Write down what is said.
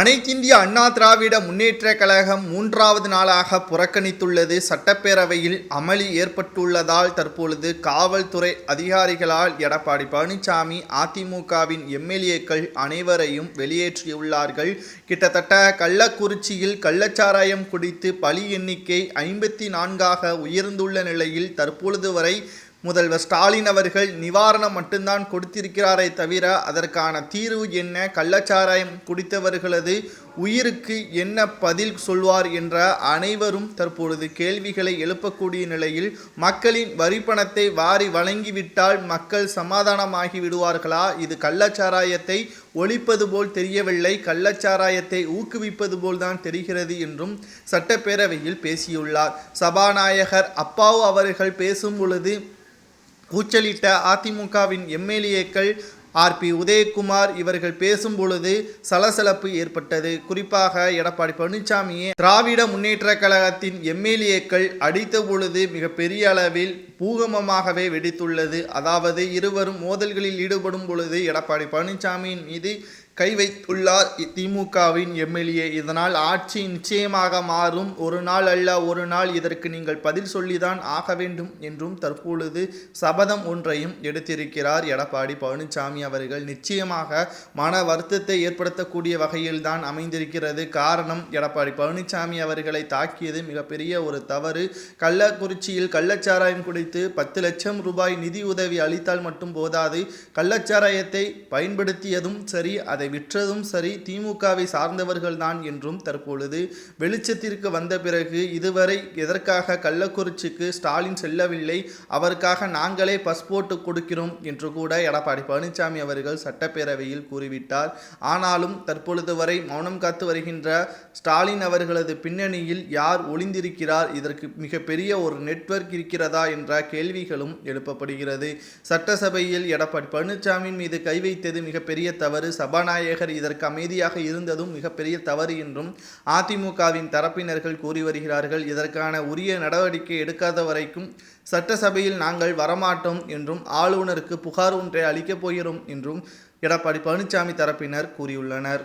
அனைத்திந்திய அண்ணா திராவிட முன்னேற்றக் கழகம் 3வது நாளாக புறக்கணித்துள்ளது. சட்டப்பேரவையில் அமளி ஏற்பட்டுள்ளதால் தற்பொழுது காவல்துறை அதிகாரிகளால் எடப்பாடி பழனிசாமி அதிமுகவின் எம்எல்ஏக்கள் அனைவரையும் வெளியேற்றியுள்ளார்கள். கிட்டத்தட்ட கள்ளக்குறிச்சியில் கள்ளச்சாராயம் குடித்து பலி எண்ணிக்கை 54ஆக உயர்ந்துள்ள நிலையில் தற்பொழுது வரை முதல்வர் ஸ்டாலின் அவர்கள் நிவாரணம் மட்டும்தான் கொடுத்திருக்கிறாரே தவிர அதற்கான தீர்வு என்ன, கள்ளச்சாராயம் குடித்தவர்களது உயிருக்கு என்ன பதில் சொல்வார் என்ற அனைவரும் தற்பொழுது கேள்விகளை எழுப்பக்கூடிய நிலையில் மக்களின் வரிப்பணத்தை வாரி வழங்கிவிட்டால் மக்கள் சமாதானமாகி விடுவார்களா? இது கள்ளச்சாராயத்தை ஒழிப்பது போல் தெரியவில்லை, கள்ளச்சாராயத்தை ஊக்குவிப்பது போல்தான் தெரிகிறது என்றும் சட்டப்பேரவையில் பேசியுள்ளார். சபாநாயகர் அப்பாவு அவர்கள் பேசும் பொழுது கூச்சலிட்ட அதிமுகவின் எம்எல்ஏக்கள் ஆர்பி உதயகுமார் இவர்கள் பேசும் பொழுது சலசலப்பு ஏற்பட்டது. குறிப்பாக எடப்பாடி பழனிசாமியை திராவிட முன்னேற்ற கழகத்தின் எம்எல்ஏக்கள் அடித்த பொழுது மிகப்பெரிய அளவில் பூகம்பமாகவே வெடித்துள்ளது. அதாவது இருவரும் மோதல்களில் ஈடுபடும் பொழுது எடப்பாடி பழனிசாமியின் மீது கை வைத்துள்ளார் திமுகவின் எம்எல்ஏ. இதனால் ஆட்சி நிச்சயமாக மாறும், ஒரு நாள் அல்ல ஒரு நாள் இதற்கு நீங்கள் பதில் சொல்லிதான் ஆக வேண்டும் என்றும் தற்பொழுது சபதம் ஒன்றையும் எடுத்திருக்கிறார் எடப்பாடி பழனிசாமி அவர்கள். நிச்சயமாக மன வருத்தத்தை ஏற்படுத்தக்கூடிய வகையில் தான் அமைந்திருக்கிறது. காரணம், எடப்பாடி பழனிசாமி அவர்களை தாக்கியது மிகப்பெரிய ஒரு தவறு. கள்ளக்குறிச்சியில் கள்ளச்சாராயம் குடித்து 10 லட்சம் ரூபாய் நிதி உதவி அளித்தால் மட்டும் போதாது, கள்ளச்சாராயத்தை பயன்படுத்தியதும் சரி, அதை விற்றதும் சரி திமுகவை சார்ந்தவர்கள் தான் என்றும் தற்பொழுது வெளிச்சத்திற்கு வந்த பிறகு இதுவரை எதற்காக கள்ளக்குறிச்சிக்கு ஸ்டாலின் செல்லவில்லை, அவருக்காக நாங்களே பாஸ்போர்ட் கொடுக்கிறோம் என்று கூட எடப்பாடி பழனிசாமி அவர்கள் சட்டப்பேரவையில் கூறிவிட்டார். ஆனாலும் தற்பொழுது வரை மௌனம் காத்து வருகின்ற ஸ்டாலின் அவர்களது பின்னணியில் யார் ஒளிந்திருக்கிறார், இதற்கு மிகப்பெரிய ஒரு நெட்வொர்க் இருக்கிறதா என்ற கேள்விகளும் எழுப்பப்படுகிறது. சட்டசபையில் எடப்பாடி பழனிசாமியின் மீது கை வைத்தது மிகப்பெரிய தவறு, சபாநாயகர் இதற்கு அமைதியாக இருந்ததும் மிகப்பெரிய தவறு என்றும் அதிமுகவின் தரப்பினர்கள் கூறி வருகிறார்கள். இதற்கான உரிய நடவடிக்கை எடுக்காத வரைக்கும் சட்டசபையில் நாங்கள் வரமாட்டோம் என்றும் ஆளுநருக்கு புகார் ஒன்றை அளிக்கப் போகிறோம் என்றும் எடப்பாடி பழனிசாமி தரப்பினர் கூறியுள்ளனர்.